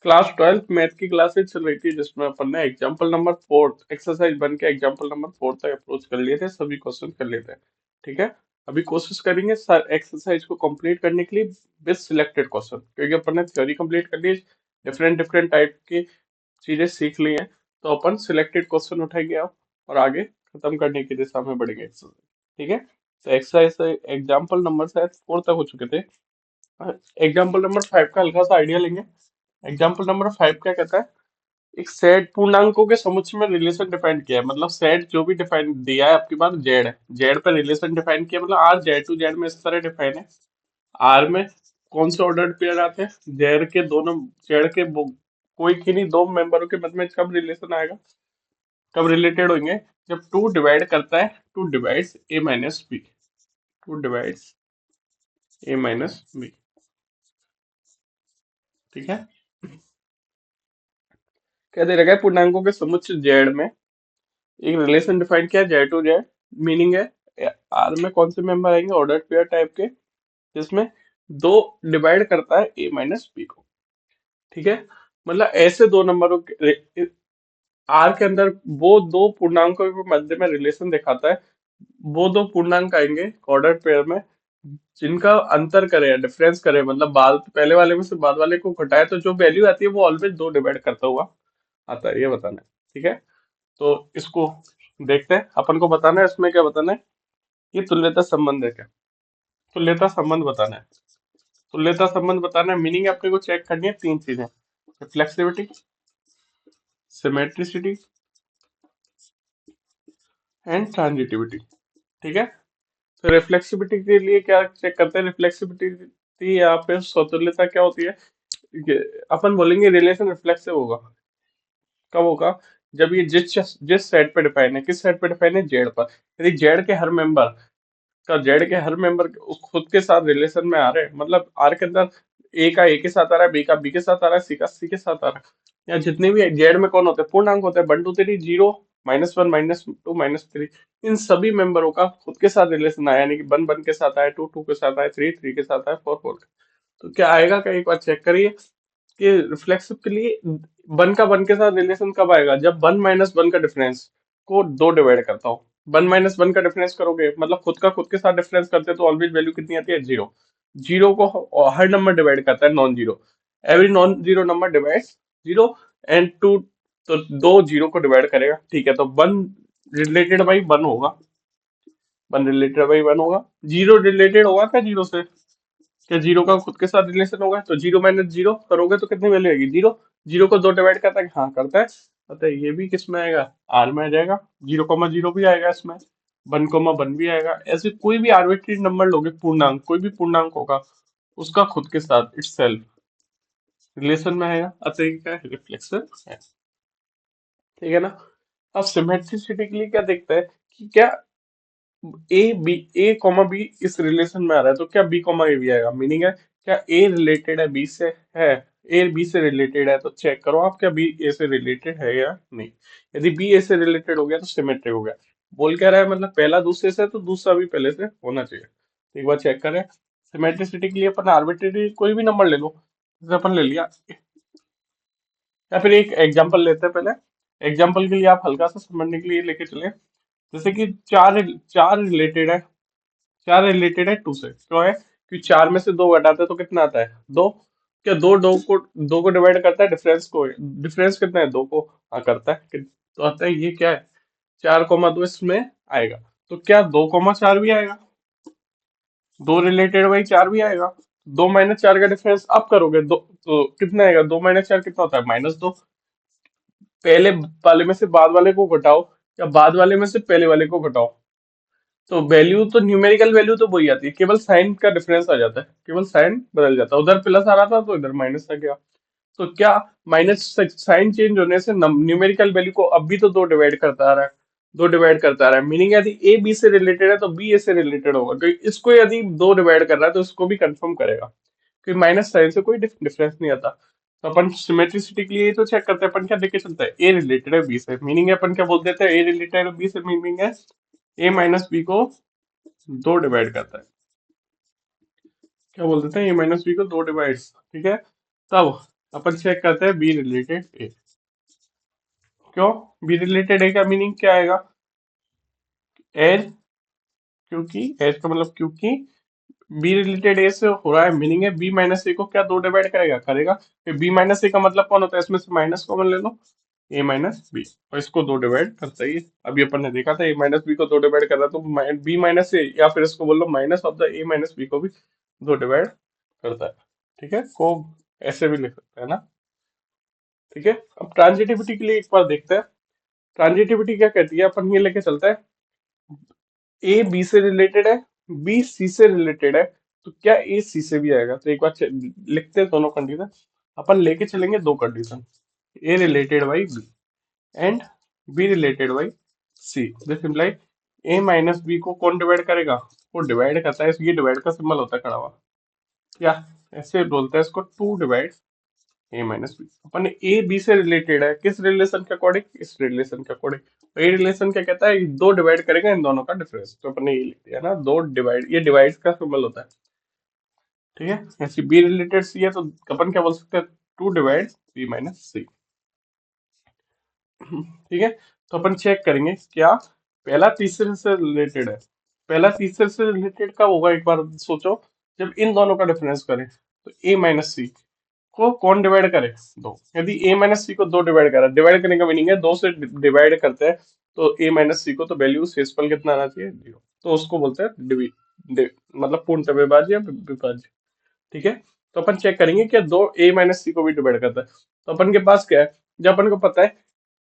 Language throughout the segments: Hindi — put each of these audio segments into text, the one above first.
क्लास 12th मैथ की क्लासेज चल रही थी जिसमें अपन ने एग्जाम्पल नंबर 4 एक्सरसाइज बन के एग्जाम्पल नंबर 4 तक अप्रोच कर लिए थे, सभी क्वेश्चन कर लिए थे। ठीक है। अभी कोशिश करेंगे सर एक्सरसाइज को कंप्लीट करने के लिए विद सिलेक्टेड क्वेश्चन, क्योंकि अपन ने थ्योरी कंप्लीट कर ली, डिफरेंट डिफरेंट टाइप की चीजें सीख ली हैं। तो अपन सिलेक्टेड क्वेश्चन उठाएंगे अब और आगे खत्म करने की दिशा में बढ़ेंगे एक्सरसाइज। ठीक है। तो एक्सरसाइज एग्जाम्पल नंबर शायद 4 तक हो चुके थे। एग्जाम्पल नंबर 5 का हल्का सा आइडिया लेंगे। एग्जाम्पल नंबर 5 क्या कहता है, एक सेट पूर्णांकों के समुच्चय में रिलेशन डिफाइन किया है। मतलब सेट जो भी डिफाइन दिया है आपके पास जेड है, जेड पर रिलेशन डिफाइन किया, मतलब आर जेड टू जेड में इस तरह डिफाइन है। आर में कौन से ऑर्डर्ड पेयर आते हैं, जेड के दोनों, जेड के कोई किन्हीं दो मेंबरों के मध्य में कब रिलेशन आएगा, कब रिलेटेड होंगे, जब टू डिवाइड करता है, to divides A minus B, to divides A minus B. ठीक है। क्या दे रखा है, पूर्णांकों के समुच्चय जेड में एक रिलेशन डिफाइन किया जेड टू जेड। मीनिंग है आर में कौन से मेंबर आएंगे, ऑर्डर पेयर टाइप के, जिसमें दो डिवाइड करता है ए माइनस बी को। ठीक है। मतलब ऐसे दो नंबरों के आर के अंदर वो दो पूर्णांकों के मध्य में रिलेशन दिखाता है। वो दो पूर्णांक आएंगे ऑर्डर पेयर में जिनका अंतर करे, डिफरेंस करे, मतलब बाद पहले वाले में से बाद वाले को घटाए तो जो वैल्यू आती है वो ऑलवेज दो डिवाइड करता हुआ आता है, ये बताना है। ठीक है। तो इसको देखते हैं, अपन को बताना है इसमें क्या बताना है, ये तुल्यता संबंध है क्या, तुल्यता संबंध बताना है। तुल्यता संबंध बताना है, मीनिंग अपने को चेक करनी है तीन चीजें, रिफ्लेक्सिविटी, सिमेट्रिसिटी एंड ट्रांजिटिविटी। ठीक है। तो रिफ्लेक्सिविटी के लिए क्या चेक करते हैं, रिफ्लेक्सिविटी या फिर स्वतुल्यता क्या होती है, ये अपन बोलेंगे रिलेशन रिफ्लेक्सिव होगा, कब होगा, जब ये जिस जिस सेट पे डिफाइन है, किस सेट पे डिफाइन है, जेड पर। यदि जेड के हर मेंबर का, जेड के हर मेंबर खुद के साथ रिलेशन में आ रहे हैं, मतलब आर के अंदर ए का ए के साथ आ रहा है, बी का बी के साथ आ रहा है, सी का सी के साथ आ रहा है, या जितने भी जेड में कौन होते हैं, पूर्णांक होते हैं, 1 2 3 0 -1 -2 -3, इन सभी मेंबरों का खुद के साथ रिलेशन आया, यानी कि 1 1 के साथ आया, 2 2 के साथ आया, 3 3 के साथ आया, 4 4। तो क्या आएगा, क्या एक बार चेक करिए कि रिफ्लेक्सिव के लिए वन के साथ रिलेशन कब आएगा, जब 1 - 1 का डिफरेंस को दो डिवाइड करता हो। 1 - 1 का डिफरेंस करोगे मतलब खुद के साथ डिफरेंस करते हैं, तो ऑलवेज वैल्यू कितनी आती है, जीरो। जीरो को हर नंबर डिवाइड करता है, non zero, every non zero number divides zero, and two, तो दो जीरो को डिवाइड करेगा। ठीक है। तो वन रिलेटेड बाई वन होगा, वन रिलेटेड बाई वन होगा, जीरो रिलेटेड होगा क्या जीरो से, क्या जीरो का खुद के साथ रिलेशन होगा, तो जीरो माइनस जीरो करोगे तो कितनी वैल्यू आएगी, जीरो। जीरो को दो डिवाइड करता है, हाँ करता है, अतः ये भी किस में आएगा, आर में आ जाएगा। 0 0 भी आएगा इसमें, 1 1 भी आएगा। ऐसे कोई भी आर्बिट्री नंबर लोगे, पूर्णांक, कोई भी पूर्णांक होगा, उसका खुद के साथ इट्स सेल्फ रिलेशन में आएगा, अतः ये क्या है, रिफ्लेक्सिव है। ठीक है ना। अब सिमेट्रिसिटी के लिए क्या देखता है कि क्या ए कॉमा बी इस रिलेशन में आ रहा है, तो क्या बी कॉमा ए भी आएगा। मीनिंग है क्या ए रिलेटेड है बी से, है ए बी से रिलेटेड है, तो चेक करो आप क्या बी ए से रिलेटेड है या नहीं। यदि बी ए से रिलेटेड हो गया तो सिमेट्रिक हो गया। बोल क्या रहा है, मतलब पहला दूसरे से है, तो दूसरा भी पहले से होना चाहिए। तो एक बार चेक करें, सिमेट्रिसिटी के लिए अपन आर्बिट्रेरी कोई भी नंबर ले लो, जैसे अपन ले लिया, या फिर एक एग्जांपल लेते हैं पहले। एग्जांपल के लिए आप हल्का सा समझने के लिए लेके चले, जैसे कि चार चार रिलेटेड है, चार रिलेटेड है टू से, क्यों है, क्योंकि चार में से दो घटाते हैं तो कितना आता है, दो। क्या दो को डिवाइड करता है, डिफरेंस को, डिफरेंस कितना है, दो को, हाँ करता है तो आता है, ये क्या है, 4 2 इसमें आएगा। तो क्या 2 4 भी आएगा, दो रिलेटेड वही चार भी आएगा। 2 - 4 का डिफरेंस आप करोगे दो, तो कितना आएगा, 2 - 4 कितना होता है, -2। पहले वाले में से बाद वाले को घटाओ, या बाद वाले में से पहले वाले को घटाओ, तो वैल्यू तो न्यूमेरिकल वैल्यू तो वही आती है, केवल साइन का डिफरेंस आ जाता है, केवल साइन बदल जाता है, उधर प्लस आ रहा था तो इधर माइनस आ गया। तो क्या माइनस साइन चेंज होने से न्यूमेरिकल वैल्यू को अब भी तो दो डिवाइड करता आ रहा है, दो डिवाइड करता आ रहा है। मीनिंग यदि ए बी से रिलेटेड है तो बी ए से रिलेटेड होगा, क्योंकि इसको यदि दो डिवाइड कर रहा है तो इसको भी कंफर्म करेगा, क्योंकि माइनस साइन से कोई डिफरेंस नहीं आता। तो अपन सिमेट्रिसिटी के लिए तो चेक करते हैं, अपन क्या देखे चलता है, ए रिलेटेड है बी से, मीनिंग है अपन क्या बोल देते हैं, ए रिलेटेड है बी से, मीनिंग है ए माइनस बी को दो डिवाइड करता है, क्या बोल देते हैं, ए माइनस बी को दो डिवाइड्स। ठीक है। तब अपन चेक करते हैं बी रिलेटेड ए। क्यों? बी रिलेटेड ए का मीनिंग क्या आएगा? एज, क्योंकि, एज का मतलब क्योंकि बी रिलेटेड ए से हो रहा है, मीनिंग है बी माइनस ए को क्या दो डिवाइड करेगा, करेगा। फिर बी माइनस ए का मतलब कौन होता है, इसमें से माइनस कॉमन ले लो, ए माइनस बी, और इसको दो डिवाइड करता ही है। अभी अपन ने देखा था ए माइनस बी को दो डिवाइड कर रहा है, तो बी माइनस ए, या फिर इसको बोल लो minus of the A minus B को भी दो डिवाइड करता है। ठीक है, को ऐसे भी लिख सकते हैं ना। ठीक है, अब ट्रांजिटिविटी के लिए एक बार देखते हैं। ट्रांजिटिविटी क्या कहती है, अपन ये लेके चलते हैं, ए बी से रिलेटेड है, बी सी से रिलेटेड है, तो क्या ए सी से भी आएगा? तो एक बार लिखते हैं दोनों कंडीशन। अपन लेके चलेंगे दो condition, A related by B and B related by C. This imply A minus B को कौन डिवाइड करेगा, वो डिवाइड करता है, ये डिवाइड का सिंबल होता है खड़ा हुआ, या ऐसे बोलते हैं इसको, two divide A minus B. अपन ए बी से रिलेटेड है, किस रिलेशन के अकॉर्डिंग, इस रिलेशन के अकॉर्डिंग। तो ये रिलेशन क्या कहता है, दो डिवाइड करेगा इन दोनों का डिफरेंस, तो अपन ने ये लिख दिया ना, दो डिवाइड, ये डिवाइड का सिंबल होता है। ठीक है, ऐसी बी रिलेटेड सी है, तो अपन क्या बोल सकते हैं, टू डिवाइड बी माइनस सी। ठीक है, तो अपन चेक करेंगे क्या पहला तीसरे से रिलेटेड है। पहला तीसरे से रिलेटेड कब होगा, एक बार सोचो, जब इन दोनों का डिफरेंस करें, तो ए माइनस सी को कौन डिवाइड करे, दो। यदि ए माइनस सी को दो डिवाइड करा, डिवाइड करने का मीनिंग है दो से डिवाइड करते हैं, तो ए माइनस सी को तो वैल्यू शेषफल कितना आना चाहिए, जीरो, तो उसको बोलते हैं मतलब पूर्णतः विभाज्य या विभाज्य। ठीक है, तो अपन चेक करेंगे कि दो ए माइनस सी को भी डिवाइड करता है, तो अपन के पास क्या है, जब अपन को पता है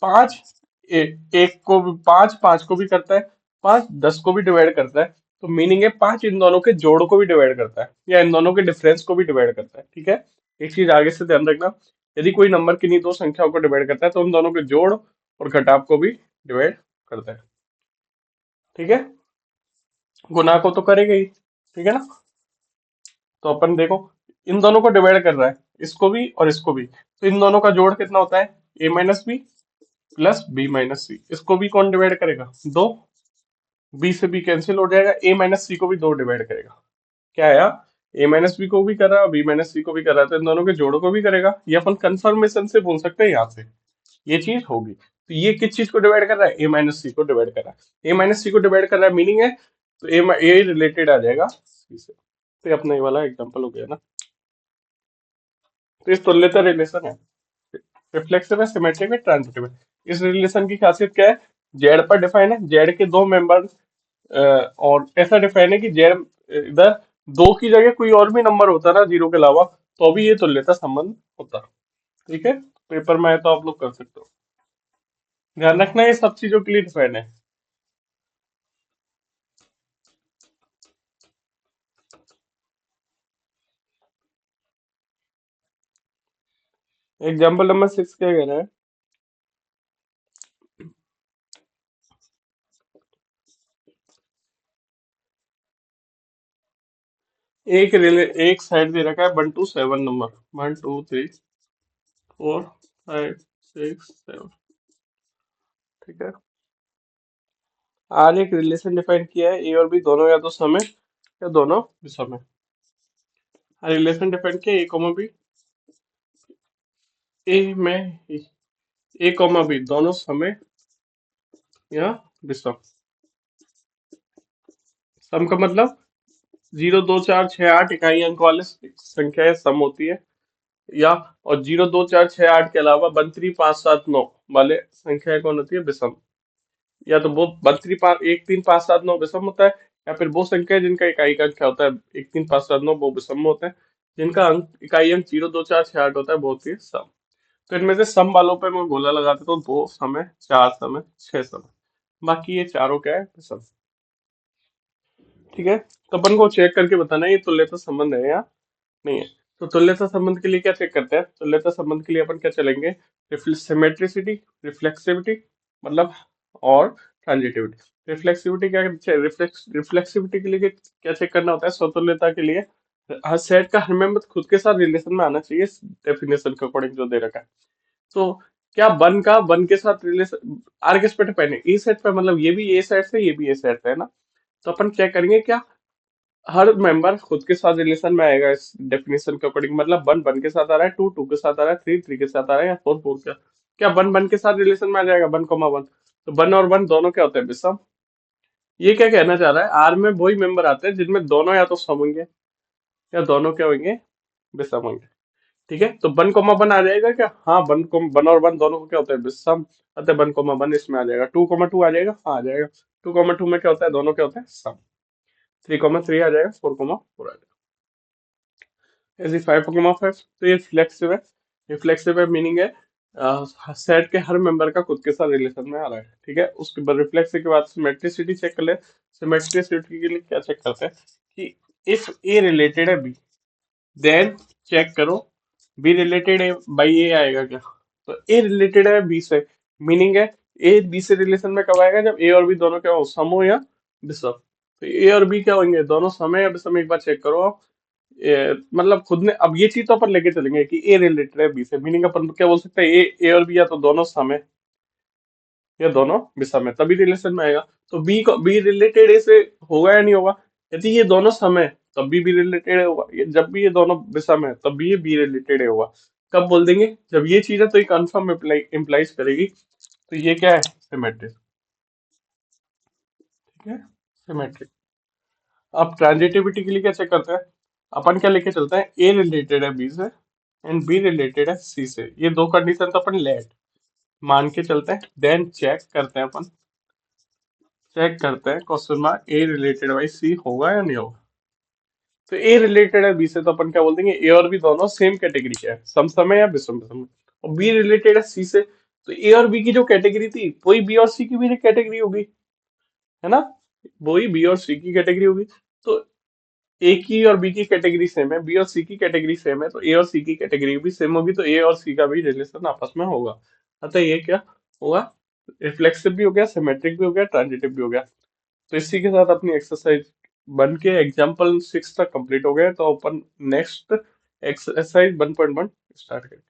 पांच, एक को भी, पांच पांच को भी करता है, पांच दस को भी डिवाइड करता है, तो मीनिंग है पांच इन दोनों के जोड़ को भी डिवाइड करता है, या इन दोनों के डिफरेंस को भी डिवाइड करता है। ठीक है, एक चीज आगे से ध्यान रखना, यदि कोई नंबर किन्हीं दो संख्याओं को डिवाइड करता है, तो उन दोनों के जोड़ और घटाव को भी डिवाइड करता है। ठीक है, गुना को तो करेगा ही। ठीक है ना, तो अपन देखो, इन दोनों को डिवाइड कर रहा है, इसको भी और इसको भी, तो इन दोनों का जोड़ कितना होता है, A minus B plus B minus C. इसको भी कौन डिवाइड करेगा, दो, बी से बी कैंसिल हो जाएगा, ए माइनस सी को भी दो डिवाइड करेगा। क्या आया, ए माइनस बी को भी कर रहा है, बी माइनस सी को भी कर रहा है, तो इन दोनों के जोड़ों को भी करेगा। ये अपन कंफर्मेशन से बोल सकते हैं, यहाँ से ये चीज होगी। तो ये किस चीज को डिवाइड कर रहा है, ए माइनस सी को डिवाइड कर रहा है, ए माइनस सी को डिवाइड कर रहा है, मीनिंग है तो ए रिलेटेड आ जाएगा सी से। तो ये अपना ये वाला एग्जांपल हो गया ना। तो इस तुल्यता रिलेशन है, रिफ्लेक्सिव है, सिमेट्रिक है, ट्रांजिटिव है। इस रिलेशन की खासियत क्या है, जेड पर डिफाइन है, जेड के दो मेंबर, और ऐसा डिफाइन है कि जेड इधर दो की जगह कोई और भी नंबर होता ना जीरो के अलावा, तो भी ये तुल्यता संबंध होता। ठीक है, पेपर में आए तो आप लोग कर सकते हो, ध्यान रखना ये सब चीजों के लिए डिफाइन है। एग्जाम्पल नंबर 6 क्या कह रहा है, एक साइड दे रखा है 1 to 7 नंबर, 1 2 3 4 5 6 7। ठीक है, आर एक रिलेशन डिफाइन किया है, ए और बी दोनों या तो सम है या दोनों विषम है। रिलेशन डिफाइन किया, ए कॉमा बी, ए में ए कॉमा बी दोनों सम है या विषम। सम का मतलब 0 2 4 6 8 इकाई अंक वाले संख्याएं सम होती है, या और 0 2 4 6 8 के अलावा 1 3 5 7 9 वाले संख्याएं कौन होती है, विषम। या तो वो 1 3 5 7 9 विषम होता है, या फिर वो संख्या जिनका इकाई का अंक क्या होता है 1 3 5 7 9 वो विषम होते हैं, जिनका अंक इकाई अंक 0 2 4 6 8 होता है वो होती है सम। तो इनमें से सम वालों पे मैं गोला लगा देता हूँ, दो सम है, चार सम है, छह सम है, बाकी ये चारों क्या है, विषम। ठीक है, तो अपन को चेक करके बताना है ये तुल्यता संबंध है या नहीं है। तो तुल्यता संबंध के लिए क्या चेक करते हैं, तुल्यता संबंध के लिए अपन क्या चलेंगे, सिमेट्रिसिटी, रिफ्लेक्सिविटी मतलब, और ट्रांजिटिविटी। रिफ्लेक्सिविटी क्या, रिफ्लेक्सिविटी के लिए क्या चेक करना होता है, स्वतुल्यता के लिए हर सेट का हर मेंबर खुद के साथ रिलेशन में आना चाहिए, डेफिनेशन के अकॉर्डिंग जो दे रखा है। तो क्या वन के साथ रिलेशन, आर किस पे डिपेंड है, ए सेट पे, मतलब ये भी ए सेट से, ये भी ए सेट है ना। तो अपन क्या करेंगे, क्या हर मेंबर खुद के साथ रिलेशन में आएगा इस डेफिनेशन के अकॉर्डिंग। मतलब वन वन के साथ आ रहा है, टू टू के साथ आ रहा है, थ्री थ्री के साथ आ रहा है, या फोर फोर का, क्या वन वन के साथ रिलेशन में आ जाएगा, वन कॉमा वन। तो वन और वन दोनों क्या होते हैं, विषम। ये क्या कहना चाह रहा है, आर में वही मेंबर आते हैं जिनमें दोनों या तो सम होंगे या दोनों क्या होंगे, विषम होंगे। ठीक है, तो वन कॉमा वन आ जाएगा क्या, हाँ वन को वन और वन दोनों को क्या होता है, विषम। अतः वन कॉमा वन इसमें आ जाएगा। टू कॉमा टू आ जाएगा, हाँ आ जाएगा। टू कॉमा टू में क्या होता है, दोनों क्या होता है, सम। थ्री कॉमा थ्री आ जाएगा, फोर कॉमा फोर आ जाएगा। ऐसे फाइव कॉमा फाइव, तो ये फ्लेक्सिव है। ये फ्लेक्सिव है मीनिंग है सेट के हर मेंबर का खुद के साथ रिलेशन में आ रहा है। ठीक है, उसके बाद रिफ्लेक्सिव के बाद सिमेट्रिसिटी चेक कर ले। सिमेट्रिसिटी के लिए क्या चेक करते हैं कि इफ ए रिलेटेड है बी, देन चेक करो बी रिलेटेड है बाई ए आएगा क्या। तो ए रिलेटेड है बी से, मीनिंग है ए बी से रिलेशन में कब आएगा, जब ए और बी दोनों क्या हो, सम हो या विषम। तो ए और बी क्या होंगे, दोनों सम है या विषम, एक बार चेक करो आप। मतलब खुद ने, अब ये चीज तो अपन लेके चलेंगे कि ए रिलेटेड है बी से, मीनिंग अपन क्या बोल सकते हैं, ए और बी या तो दोनों सम है या दोनों विषम है, तभी रिलेशन में आएगा। तो बी को बी रिलेटेड ए से होगा या नहीं होगा, यदि ये दोनों सम है तब भी बी रिलेटेड होगा, जब भी ये दोनों विषम है तब भी ये बी रिलेटेड होगा। कब बोल देंगे, जब ये चीज है तो ये कंफर्म इम्प्लाइज करेगी। तो ये क्या है, सिमेट्रिक। ठीक है, सिमेट्रिक। अब ट्रांजिटिविटी के लिए क्या चेक करते हैं, अपन क्या लेके चलते हैं, ए रिलेटेड है बी से एंड बी रिलेटेड है सी से, ये दो कंडीशन तो अपन लेट मान के चलते हैं। देन चेक करते हैं question mark, A related by C होगा या नहीं होगा। तो ए रिलेटेड है बी से, तो अपन क्या बोल देंगे, ए और बी दोनों सेम कैटेगरी के हैं, सम सम है या विषम विषम है। और बी रिलेटेड है सी से, तो ए और बी की जो कैटेगरी थी वही बी और सी की भी कैटेगरी होगी, है ना, वही बी और सी की कैटेगरी होगी। तो ए की और बी की कैटेगरी सेम है, बी और सी की कैटेगरी सेम है, तो ए और सी की कैटेगरी भी सेम होगी, तो ए और सी का भी रिलेशन आपस में होगा। अतः ये क्या होगा, रिफ्लेक्सिव भी हो गया, सिमेट्रिक भी हो गया, ट्रांजिटिव भी हो गया। तो इसी के साथ अपनी एक्सरसाइज बन के एग्जाम्पल 6 तक कंप्लीट हो गए, तो अपन नेक्स्ट एक्सरसाइज 1.1 स्टार्ट करें।